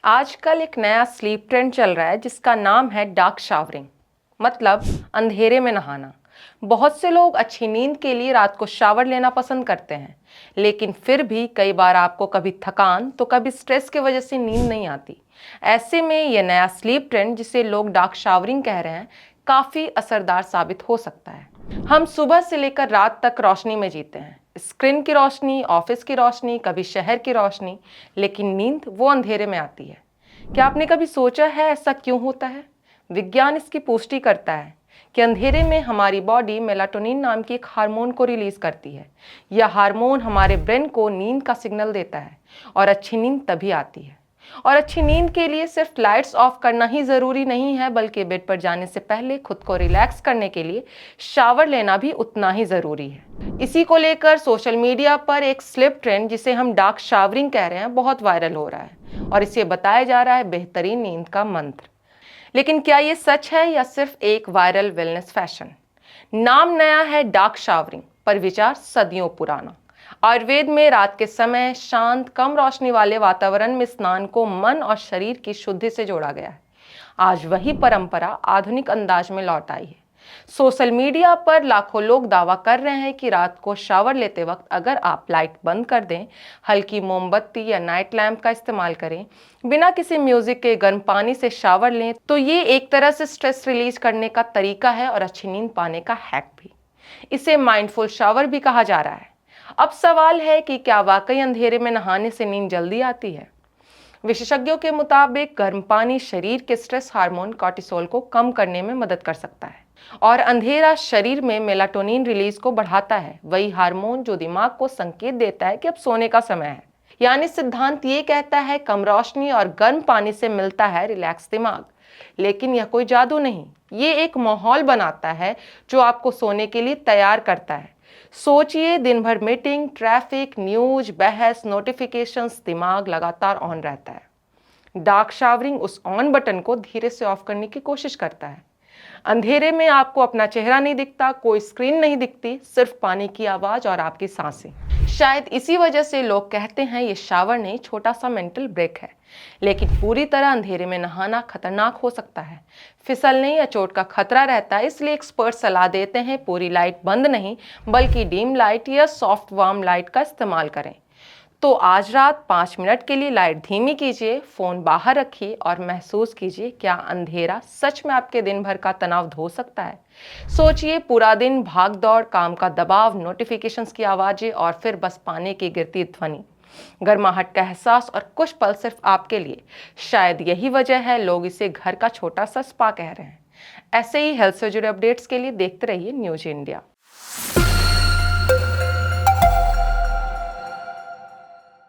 आजकल एक नया स्लीप ट्रेंड चल रहा है जिसका नाम है डार्क शावरिंग, मतलब अंधेरे में नहाना। बहुत से लोग अच्छी नींद के लिए रात को शावर लेना पसंद करते हैं, लेकिन फिर भी कई बार आपको कभी थकान तो कभी स्ट्रेस की वजह से नींद नहीं आती। ऐसे में यह नया स्लीप ट्रेंड जिसे लोग डार्क शावरिंग कह रहे हैं, काफी असरदार साबित हो सकता है। हम सुबह से लेकर रात तक रोशनी में जीते हैं, स्क्रीन की रोशनी, ऑफिस की रोशनी, कभी शहर की रोशनी, लेकिन नींद वो अंधेरे में आती है। क्या आपने कभी सोचा है ऐसा क्यों होता है? विज्ञान इसकी पुष्टि करता है कि अंधेरे में हमारी बॉडी मेलाटोनिन नाम की एक हार्मोन को रिलीज करती है। यह हार्मोन हमारे ब्रेन को नींद का सिग्नल देता है और अच्छी नींद तभी आती है। और अच्छी नींद के लिए सिर्फ लाइट्स ऑफ करना ही जरूरी नहीं है, बल्कि बेड पर जाने से पहले खुद को रिलैक्स करने के लिए शावर लेना भी उतना ही जरूरी है। इसी को लेकर सोशल मीडिया पर एक स्लीप ट्रेंड जिसे हम डार्क शावरिंग कह रहे हैं, बहुत वायरल हो रहा है और इसे बताया जा रहा है बेहतरीन नींद का मंत्र। लेकिन क्या ये सच है या सिर्फ एक वायरल वेलनेस फैशन? नाम नया है डार्क शावरिंग, पर विचार सदियों पुराना। आयुर्वेद में रात के समय शांत कम रोशनी वाले वातावरण में स्नान को मन और शरीर की शुद्धि से जोड़ा गया है। आज वही परंपरा आधुनिक अंदाज में लौट आई है। सोशल मीडिया पर लाखों लोग दावा कर रहे हैं कि रात को शावर लेते वक्त अगर आप लाइट बंद कर दें, हल्की मोमबत्ती या नाइट लैम्प का इस्तेमाल करें, बिना किसी म्यूजिक के गर्म पानी से शावर लें, तो ये एक तरह से स्ट्रेस रिलीज करने का तरीका है और अच्छी नींद पाने का हैक भी। इसे माइंडफुल शावर भी कहा जा रहा है। अब सवाल है कि क्या वाकई अंधेरे में नहाने से नींद जल्दी आती है? विशेषज्ञों के मुताबिक गर्म पानी शरीर के स्ट्रेस हार्मोन कॉर्टिसोल को कम करने में मदद कर सकता है और अंधेरा शरीर में मेलाटोनिन रिलीज को बढ़ाता है, वही हार्मोन जो दिमाग को संकेत देता है कि अब सोने का समय है। यानी सिद्धांत ये कहता है कम रोशनी और गर्म पानी से मिलता है रिलैक्स दिमाग। लेकिन यह कोई जादू नहीं, ये एक माहौल बनाता है जो आपको सोने के लिए तैयार करता है। सोचिए, दिन भर मीटिंग, ट्रैफिक, न्यूज, बहस, नोटिफिकेशंस, दिमाग लगातार ऑन रहता है। डार्क शावरिंग उस ऑन बटन को धीरे से ऑफ करने की कोशिश करता है। अंधेरे में आपको अपना चेहरा नहीं दिखता, कोई स्क्रीन नहीं दिखती, सिर्फ पानी की आवाज और आपकी सांसें। शायद इसी वजह से लोग कहते हैं ये शावर नहीं, छोटा सा मेंटल ब्रेक है। लेकिन पूरी तरह अंधेरे में नहाना खतरनाक हो सकता है। फिसलने या चोट का खतरा रहता है, इसलिए एक्सपर्ट सलाह देते हैं पूरी लाइट बंद नहीं, बल्कि डीम लाइट या सॉफ्ट वार्म लाइट का इस्तेमाल करें। तो आज रात 5 मिनट के लिए लाइट धीमी कीजिए, फोन बाहर रखिए और महसूस कीजिए क्या अंधेरा सच में आपके दिन भर का तनाव धो सकता है। सोचिए, पूरा दिन भाग दौड़, काम का दबाव, नोटिफिकेशंस की आवाजें और फिर बस पानी की गिरती ध्वनि, गर्माहट का एहसास और कुछ पल सिर्फ आपके लिए। शायद यही वजह है लोग इसे घर का छोटा सा स्पा कह रहे हैं। ऐसे ही हेल्थ से जुड़े अपडेट्स के लिए देखते रहिए न्यूज इंडिया।